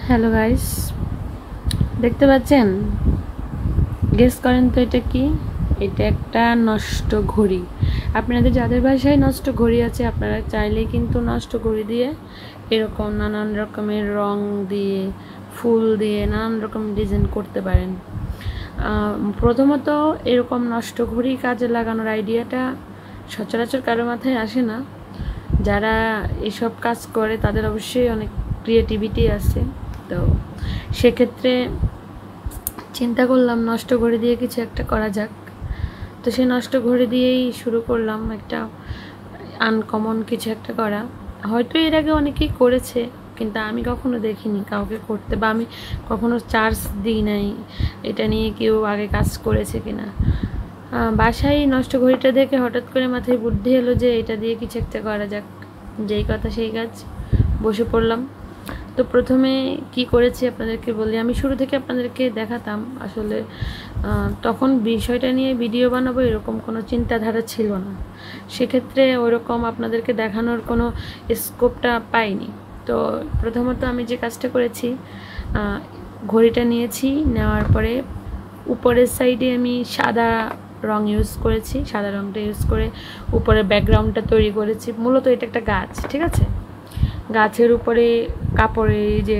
Hello guys, দেখতে পাচ্ছেন? Guess করেন তো এটা কি? এটা একটা নষ্ট ঘড়ি। আপনাদের যাদের বাসায় নষ্ট ঘড়ি আছে আপনারা চাইলেই কিন্তু নষ্ট ঘড়ি দিয়ে এরকম নানান রকমের রং দিয়ে, ফুল দিয়ে নানান রকম ডিজাইন করতে পারেন। প্রথমত এরকম নষ্ট ঘড়ি কাজে লাগানোর আইডিয়াটা সচরাচর কারো মাথায় আসে না। যারা এসব কাজ করে তাদের অবশ্যই অনেক ক্রিয়েটিভিটি আছে। তো সেক্ষেত্রে চিন্তা করলাম নষ্ট ঘড়ি দিয়ে কিছু একটা করা যাক। তো সেই নষ্ট ঘড়ি দিয়েই শুরু করলাম একটা আনকমন কিছু একটা করা। হয়তো এর আগে অনেকেই করেছে, কিন্তু আমি কখনো দেখিনি কাউকে করতে, বা আমি কখনো চার্জ দিই নাই এটা নিয়ে কেউ আগে কাজ করেছে কিনা। বাসায় নষ্ট ঘড়িটা দেখে হঠাৎ করে মাথায় বুদ্ধি এলো যে এটা দিয়ে কিছু একটা করা যাক। যেই কথা সেই কাজ, বসে পড়লাম। তো প্রথমে কি করেছি আপনাদেরকে বলি। আমি শুরু থেকে আপনাদেরকে দেখাতাম, আসলে তখন বিষয়টা নিয়ে ভিডিও বানাবো এরকম কোনো চিন্তাধারা ছিল না। সেক্ষেত্রে ওরকম আপনাদেরকে দেখানোর কোনো স্কোপটা পাইনি। তো প্রথমত আমি যে কাজটা করেছি, ঘড়িটা নিয়েছি, নেওয়ার পরে উপরের সাইডে আমি সাদা রং ইউজ করেছি। সাদা রংটা ইউজ করে উপরের ব্যাকগ্রাউন্ডটা তৈরি করেছি। মূলত এটা একটা গাছ, ঠিক আছে? গাছের উপরে কাপড়ে যে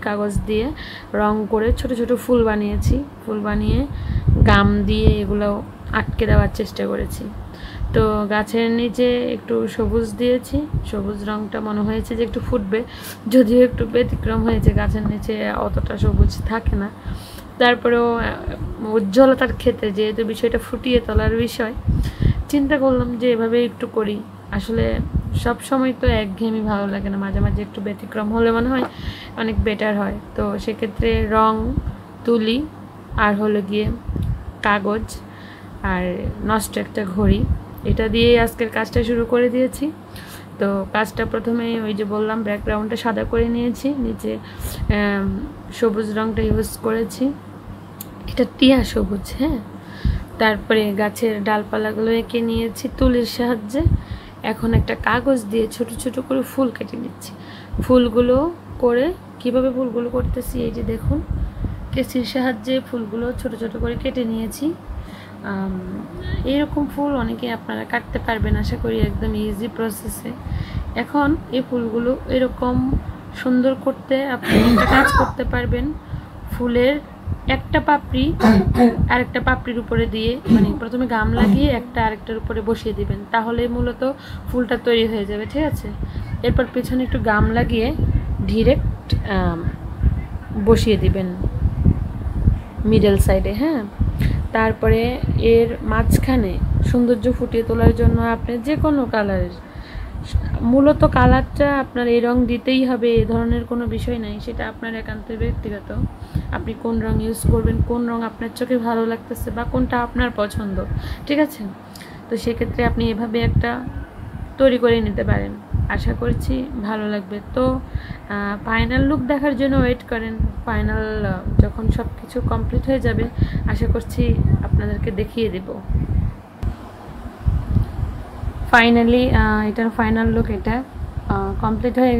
কাগজ দিয়ে রং করে ছোট ছোট ফুল বানিয়েছি। ফুল বানিয়ে গাম দিয়ে এগুলো আটকে দেওয়ার চেষ্টা করেছি। তো গাছের নিচে একটু সবুজ দিয়েছি। সবুজ রংটা মনে হয়েছে যে একটু ফুটবে, যদিও একটু ব্যতিক্রম হয়েছে, গাছের নিচে অতটা সবুজ থাকে না। তারপরেও উজ্জ্বলতার ক্ষেত্রে যেহেতু বিষয়টা ফুটিয়ে তোলার বিষয়, চিন্তা করলাম যে এভাবে একটু করি। আসলে সব সময় তো একঘেয়েমি ভালো লাগে না, মাঝে মাঝে একটু ব্যতিক্রম হলে মনে হয় অনেক বেটার হয়। তো সেক্ষেত্রে রং, তুলি, আর হলো গিয়ে কাগজ, আর নষ্ট একটা ঘড়ি, এটা দিয়েই আজকের কাজটা শুরু করে দিয়েছি। তো কাজটা প্রথমে ওই যে বললাম ব্যাকগ্রাউন্ডটা সাদা করে নিয়েছি, নিচে সবুজ রংটা ইউজ করেছি, এটা টিয়া সবুজ। হ্যাঁ, তারপরে গাছের ডালপালাগুলো এঁকে নিয়েছি তুলির সাহায্যে। এখন একটা কাগজ দিয়ে ছোট ছোট করে ফুল কেটে নিচ্ছি। ফুলগুলো করে কিভাবে ফুলগুলো করতেছি, এই যে দেখুন, কেচির সাহায্যে ফুলগুলো ছোট ছোট করে কেটে নিয়েছি। এইরকম ফুল অনেকে আপনারা কাটতে পারবেন আশা করি, একদম ইজি প্রসেসে। এখন এই ফুলগুলো এরকম সুন্দর করতে আপনি একটা কাজ করতে পারবেন। ফুলের একটা পাপড়ি আরেকটা পাপড়ির উপরে দিয়ে, মানে প্রথমে গাম লাগিয়ে একটা আরেকটার উপরে বসিয়ে দিবেন, তাহলে মূলত ফুলটা তৈরি হয়ে যাবে, ঠিক আছে? এরপর পেছনে একটু গাম লাগিয়ে ডিরেক্ট বসিয়ে দিবেন মিডল সাইডে। হ্যাঁ, তারপরে এর মাঝখানে সৌন্দর্য ফুটিয়ে তোলার জন্য আপনি যে কোনো কালারের, মূলত কালারটা আপনার এই রং দিতেই হবে এ ধরনের কোনো বিষয় নাই, সেটা আপনার একান্তই ব্যক্তিগত। আপনি কোন রং ইউজ করবেন, কোন রং আপনার চোখে ভালো লাগতেছে বা কোনটা আপনার পছন্দ, ঠিক আছে? তো সেক্ষেত্রে আপনি এভাবে একটা তৈরি করে নিতে পারেন, আশা করছি ভালো লাগবে। তো ফাইনাল লুক দেখার জন্য ওয়েট করেন। ফাইনাল যখন সব কিছু কমপ্লিট হয়ে যাবে আশা করছি আপনাদেরকে দেখিয়ে দেব। ফাইনালি এটার ফাইনাল লুক এটা কমপ্লিট হয়ে গেছে।